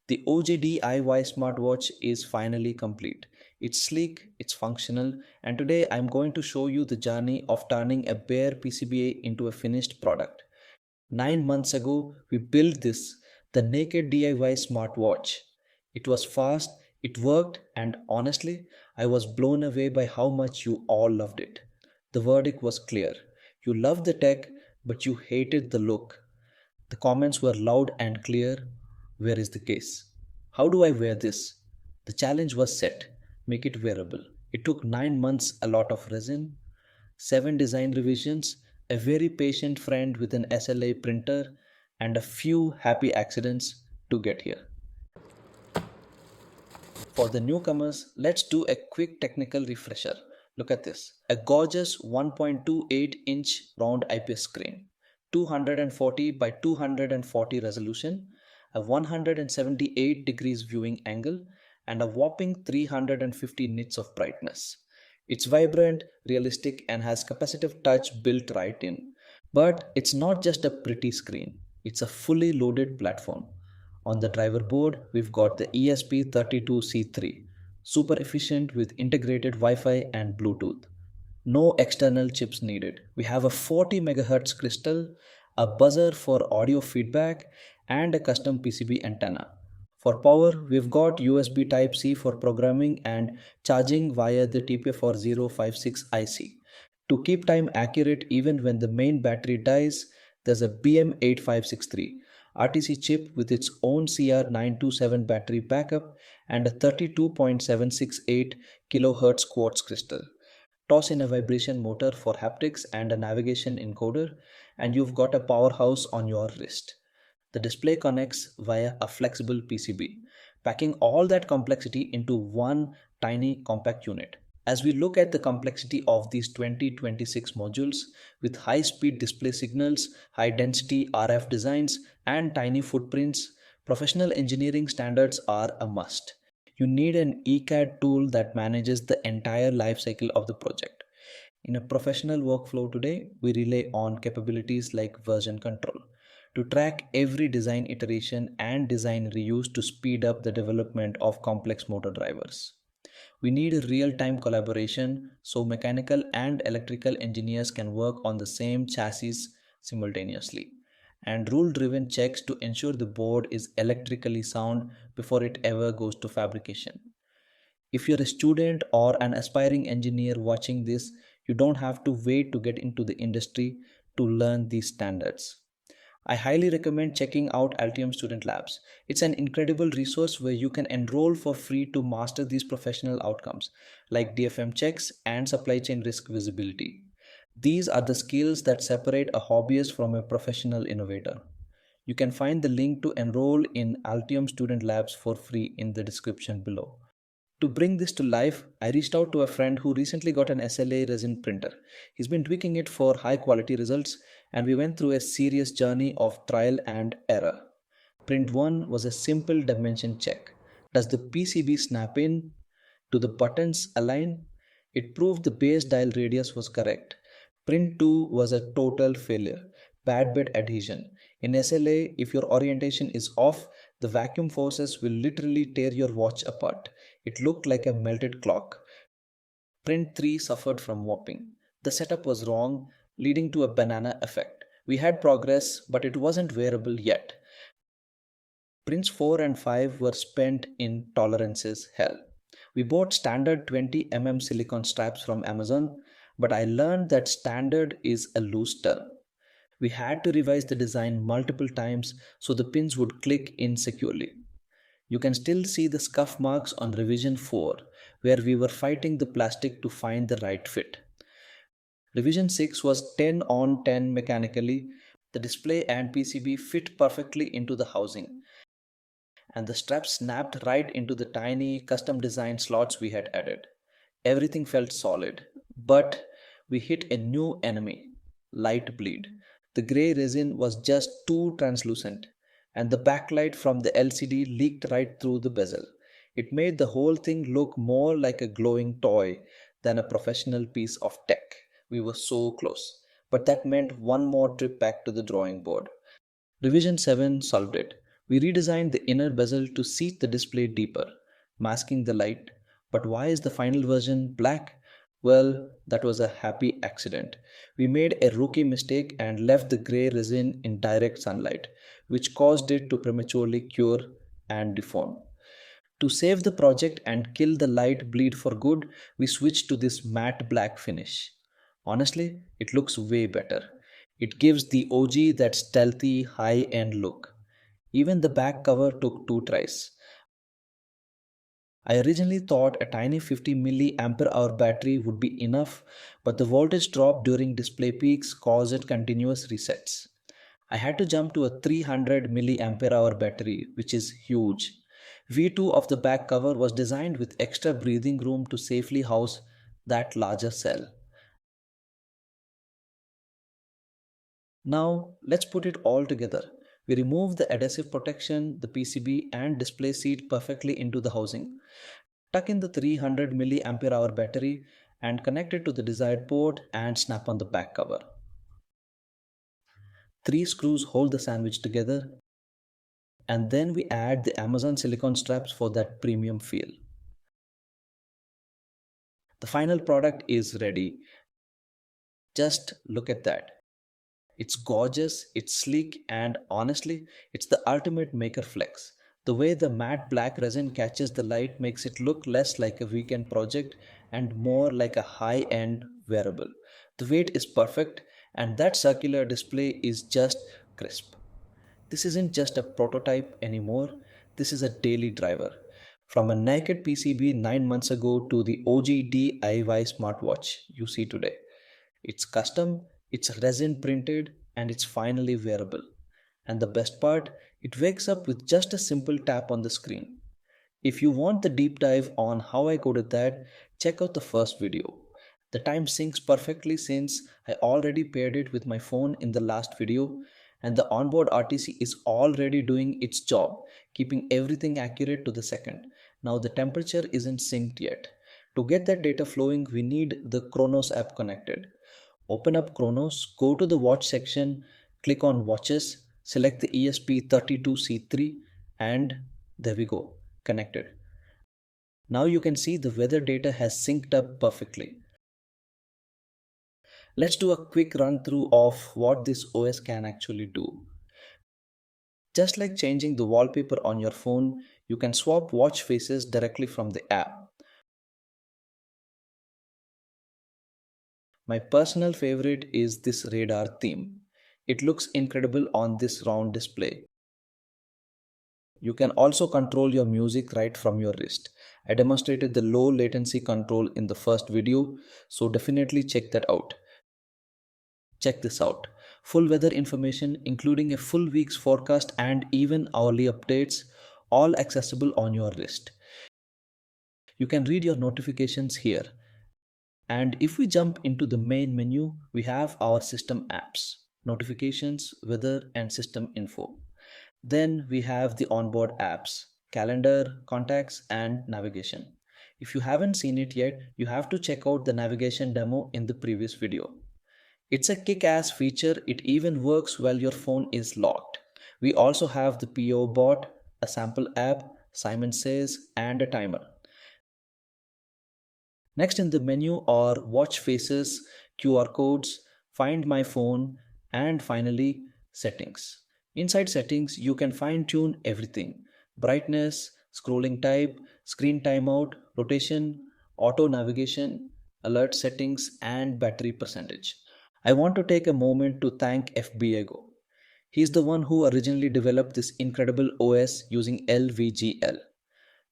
The OG DIY Smartwatch is finally complete. It's sleek, it's functional, and today I'm going to show you the journey of turning a bare PCBA into a finished product. 9 months ago, we built this, the naked DIY smartwatch. It was fast, it worked, and honestly, I was blown away by how much you all loved it. The verdict was clear. You loved the tech, but you hated the look. The comments were loud and clear. Where is the case? How do I wear this? The challenge was set. Make it wearable. It took 9 months, a lot of resin, 7 design revisions, a very patient friend with an SLA printer, and a few happy accidents to get here. For the newcomers, let's do a quick technical refresher. Look at this. A gorgeous 1.28-inch round IPS screen, 240 by 240 resolution, a 178 degrees viewing angle, and a whopping 350 nits of brightness. It's vibrant, realistic, and has capacitive touch built right in. But it's not just a pretty screen, it's a fully loaded platform. On the driver board, we've got the ESP32C3, super efficient with integrated Wi-Fi and Bluetooth. No external chips needed. We have a 40 MHz crystal, a buzzer for audio feedback, and a custom PCB antenna. For power, we've got USB Type-C for programming and charging via the TP4056 IC. To keep time accurate even when the main battery dies, there's a BM8563 RTC chip with its own CR927 battery backup and a 32.768 kHz quartz crystal. Toss in a vibration motor for haptics and a navigation encoder, and you've got a powerhouse on your wrist. The display connects via a flexible PCB, packing all that complexity into one tiny compact unit. As we look at the complexity of these 2026 modules with high speed display signals, high density RF designs, and tiny footprints, professional engineering standards are a must. You need an ECAD tool that manages the entire life cycle of the project. In a professional workflow today, we rely on capabilities like version control to track every design iteration and design reuse to speed up the development of complex motor drivers. We need a real-time collaboration so mechanical and electrical engineers can work on the same chassis simultaneously, and rule-driven checks to ensure the board is electrically sound before it ever goes to fabrication. If you're a student or an aspiring engineer watching this, you don't have to wait to get into the industry to learn these standards. I highly recommend checking out Altium Student Labs. It's an incredible resource where you can enroll for free to master these professional outcomes like DFM checks and supply chain risk visibility. These are the skills that separate a hobbyist from a professional innovator. You can find the link to enroll in Altium Student Labs for free in the description below. To bring this to life, I reached out to a friend who recently got an SLA resin printer. He's been tweaking it for high quality results, and we went through a serious journey of trial and error. Print 1 was a simple dimension check. Does the PCB snap in? Do the buttons align? It proved the base dial radius was correct. Print 2 was a total failure. Bad bed adhesion. In SLA, if your orientation is off, the vacuum forces will literally tear your watch apart. It looked like a melted clock. Print 3 suffered from warping. The setup was wrong, leading to a banana effect. We had progress, but it wasn't wearable yet. Prints 4 and 5 were spent in tolerances hell. We bought standard 20 silicone straps from Amazon, but I learned that standard is a loose term. We had to revise the design multiple times so the pins would click in securely. You can still see the scuff marks on revision 4, where we were fighting the plastic to find the right fit. Revision 6 was 10 on 10 mechanically. The display and PCB fit perfectly into the housing, and the strap snapped right into the tiny custom designed slots we had added. Everything felt solid, but we hit a new enemy: light bleed. The grey resin was just too translucent, and the backlight from the LCD leaked right through the bezel. It made the whole thing look more like a glowing toy than a professional piece of tech. We were so close, but that meant one more trip back to the drawing board. Revision 7 solved it. We redesigned the inner bezel to seat the display deeper, masking the light. But why is the final version black? Well, that was a happy accident. We made a rookie mistake and left the grey resin in direct sunlight, which caused it to prematurely cure and deform. To save the project and kill the light bleed for good, we switched to this matte black finish. Honestly, it looks way better. It gives the OG that stealthy, high end look. Even the back cover took 2 tries. I originally thought a tiny 50 milliampere hour battery would be enough, but the voltage drop during display peaks caused continuous resets. I had to jump to a 300 milliampere hour battery, which is huge. V2 of the back cover was designed with extra breathing room to safely house that larger cell. Now let's put it all together. We remove the adhesive protection, the PCB and display seat perfectly into the housing. Tuck in the 300 milliampere hour battery and connect it to the desired port and snap on the back cover. 3 screws hold the sandwich together, and then we add the Amazon silicone straps for that premium feel. The final product is ready. Just look at that. It's gorgeous, it's sleek, and honestly, it's the ultimate maker flex. The way the matte black resin catches the light makes it look less like a weekend project and more like a high end wearable. The weight is perfect, and that circular display is just crisp. This isn't just a prototype anymore, this is a daily driver. From a naked PCB 9 months ago to the OG DIY smartwatch you see today. It's custom, it's resin printed, and it's finally wearable. And the best part, it wakes up with just a simple tap on the screen. If you want the deep dive on how I coded that, check out the first video. The time syncs perfectly since I already paired it with my phone in the last video, and the onboard RTC is already doing its job, keeping everything accurate to the second. Now the temperature isn't synced yet. To get that data flowing, we need the Chronos app connected. Open up Chronos, go to the watch section, click on watches, select the ESP32C3, and there we go, connected. Now you can see the weather data has synced up perfectly. Let's do a quick run through of what this OS can actually do. Just like changing the wallpaper on your phone, you can swap watch faces directly from the app. My personal favorite is this radar theme. It looks incredible on this round display. You can also control your music right from your wrist. I demonstrated the low latency control in the first video, so definitely check that out. Check this out. Full weather information, including a full week's forecast and even hourly updates, all accessible on your wrist. You can read your notifications here. And if we jump into the main menu, we have our system apps, notifications, weather, and system info. Then we have the onboard apps, calendar, contacts, and navigation. If you haven't seen it yet, you have to check out the navigation demo in the previous video. It's a kick-ass feature, it even works while your phone is locked. We also have the PO bot, a sample app, Simon Says, and a timer. Next in the menu are watch faces, QR codes, find my phone, and finally settings. Inside settings, you can fine tune everything: brightness, scrolling type, screen timeout, rotation, auto navigation, alert settings, and battery percentage. I want to take a moment to thank FBAgo. He's the one who originally developed this incredible OS using LVGL.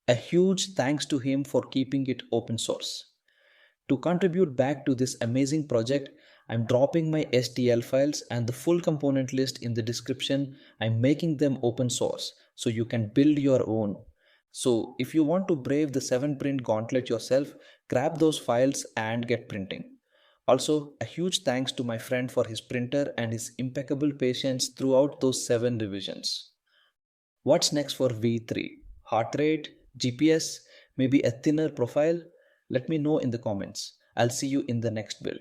A huge thanks to him for keeping it open source. To contribute back to this amazing project, I'm dropping my STL files and the full component list in the description. I'm making them open source so you can build your own. So if you want to brave the 7-print gauntlet yourself, grab those files and get printing. Also, a huge thanks to my friend for his printer and his impeccable patience throughout those 7 revisions. What's next for V3? Heart rate, GPS, maybe a thinner profile? Let me know in the comments. I'll see you in the next build.